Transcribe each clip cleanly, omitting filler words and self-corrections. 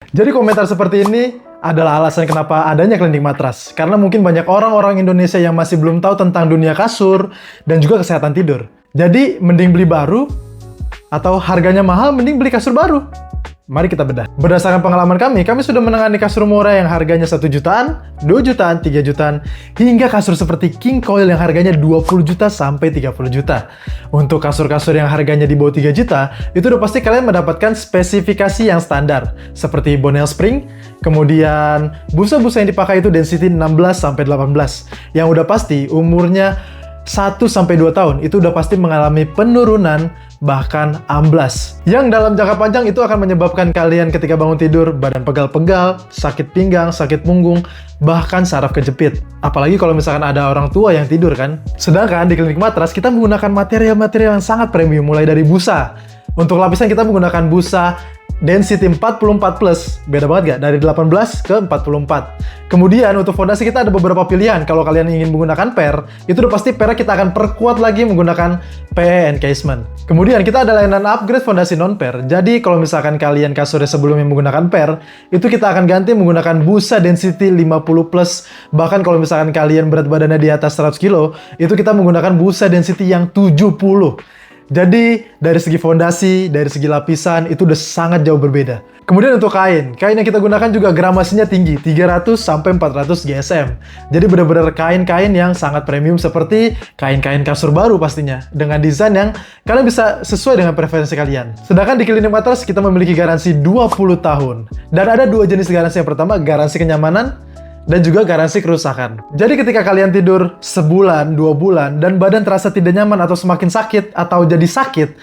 Jadi komentar seperti ini adalah alasan kenapa adanya klinik matras. Karena mungkin banyak orang-orang Indonesia yang masih belum tahu tentang dunia kasur dan juga kesehatan tidur. Jadi mending beli baru atau harganya mahal mending beli kasur baru. Mari kita bedah. Berdasarkan pengalaman kami sudah menangani kasur murah yang harganya 1 jutaan, 2 jutaan, 3 jutaan, hingga kasur seperti King Coil yang harganya 20 juta sampai 30 juta. Untuk kasur-kasur yang harganya di bawah 3 juta, itu udah pasti kalian mendapatkan spesifikasi yang standar, seperti Bonnell Spring, kemudian busa-busa yang dipakai itu density 16 sampai 18, yang udah pasti umurnya 1 sampai 2 tahun, itu udah pasti mengalami penurunan bahkan amblas. Yang dalam jangka panjang itu akan menyebabkan kalian ketika bangun tidur badan pegal-pegal, sakit pinggang, sakit punggung, bahkan saraf kejepit. Apalagi kalau misalkan ada orang tua yang tidur kan. Sedangkan di klinik matras kita menggunakan material-material yang sangat premium mulai dari busa. Untuk lapisan kita menggunakan busa density 44+, beda banget gak? Dari 18 ke 44. Kemudian untuk fondasi kita ada beberapa pilihan. Kalau kalian ingin menggunakan per, itu udah pasti per kita akan perkuat lagi menggunakan PE encasement. Kemudian kita ada layanan upgrade fondasi non-per. Jadi kalau misalkan kalian kasurnya sebelumnya menggunakan per, itu kita akan ganti menggunakan busa density 50+. Bahkan kalau misalkan kalian berat badannya di atas 100 kilo, itu kita menggunakan busa density yang 70. Jadi, dari segi fondasi, dari segi lapisan, itu udah sangat jauh berbeda. Kemudian untuk kain yang kita gunakan juga gramasinya tinggi, 300 sampai 400 GSM. Jadi benar-benar kain-kain yang sangat premium seperti kain-kain kasur baru pastinya. Dengan desain yang kalian bisa sesuai dengan preferensi kalian. Sedangkan di klinik matras kita memiliki garansi 20 tahun. Dan ada 2 jenis garansi. Yang pertama, garansi kenyamanan, dan juga garansi kerusakan. Jadi ketika kalian tidur sebulan, 2 bulan, dan badan terasa tidak nyaman atau semakin sakit, atau jadi sakit,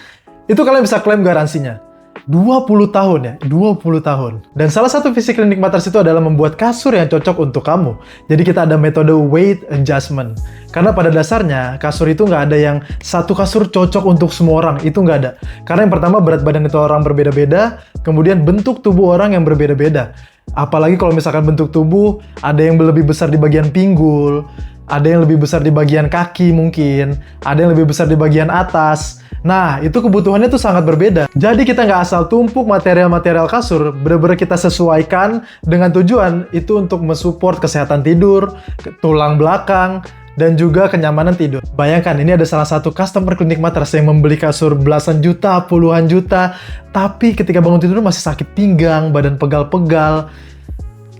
itu kalian bisa klaim garansinya. 20 tahun ya, 20 tahun. Dan salah satu visi klinik matras itu adalah membuat kasur yang cocok untuk kamu. Jadi kita ada metode weight adjustment. Karena pada dasarnya, kasur itu nggak ada yang satu kasur cocok untuk semua orang. Itu nggak ada. Karena yang pertama, berat badan itu orang berbeda-beda, kemudian bentuk tubuh orang yang berbeda-beda. Apalagi kalau misalkan bentuk tubuh, ada yang lebih besar di bagian pinggul, ada yang lebih besar di bagian kaki mungkin, ada yang lebih besar di bagian atas. Nah, itu kebutuhannya tuh sangat berbeda. Jadi kita nggak asal tumpuk material-material kasur, bener-bener kita sesuaikan dengan tujuan itu untuk mensupport kesehatan tidur, tulang belakang, dan juga kenyamanan tidur. Bayangkan, ini ada salah satu customer klinik matras yang membeli kasur belasan juta, puluhan juta, tapi ketika bangun tidur masih sakit pinggang, badan pegal-pegal.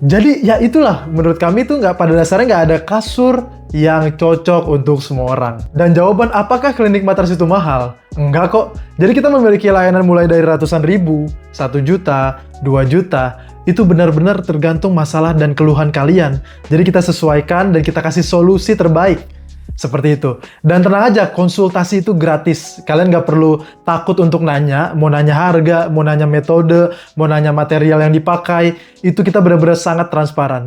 Jadi ya itulah, menurut kami itu pada dasarnya nggak ada kasur yang cocok untuk semua orang. Dan jawaban apakah klinik matras itu mahal? Enggak kok. Jadi kita memiliki layanan mulai dari ratusan ribu, 1 juta, 2 juta. Itu benar-benar tergantung masalah dan keluhan kalian. Jadi kita sesuaikan dan kita kasih solusi terbaik. Seperti itu. Dan tenang aja, konsultasi itu gratis. Kalian nggak perlu takut untuk nanya, mau nanya harga, mau nanya metode, mau nanya material yang dipakai. Itu kita benar-benar sangat transparan.